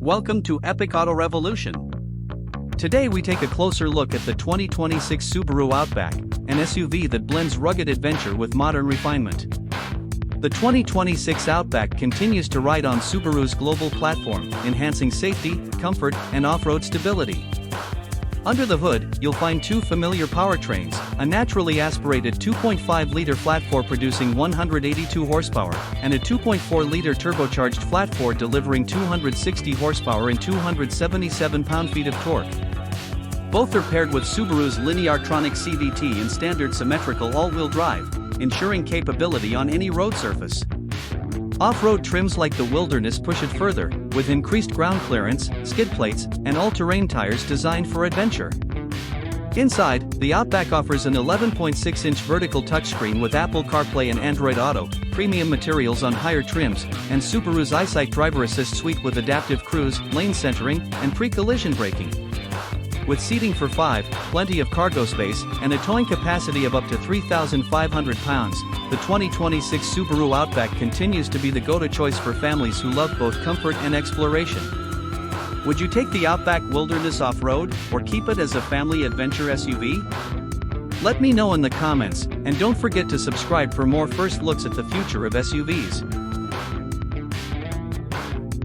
Welcome to Epic Auto Revolution. Today we take a closer look at the 2026 Subaru Outback, an SUV that blends rugged adventure with modern refinement. The 2026 Outback continues to ride on Subaru's global platform, enhancing safety, comfort, and off-road stability. Under the hood, you'll find two familiar powertrains, a naturally aspirated 2.5-liter flat-four producing 182 horsepower, and a 2.4-liter turbocharged flat-four delivering 260 horsepower and 277 pound-feet of torque. Both are paired with Subaru's Lineartronic CVT in standard symmetrical all-wheel drive, ensuring capability on any road surface. Off-road trims like the Wilderness push it further, with increased ground clearance, skid plates, and all-terrain tires designed for adventure. Inside, the Outback offers an 11.6-inch vertical touchscreen with Apple CarPlay and Android Auto, premium materials on higher trims, and Subaru's EyeSight driver assist suite with adaptive cruise, lane centering, and pre-collision braking. With seating for 5, plenty of cargo space, and a towing capacity of up to 3,500 pounds, the 2026 Subaru Outback continues to be the go-to choice for families who love both comfort and exploration. Would you take the Outback Wilderness off-road, or keep it as a family adventure SUV? Let me know in the comments, and don't forget to subscribe for more first looks at the future of SUVs.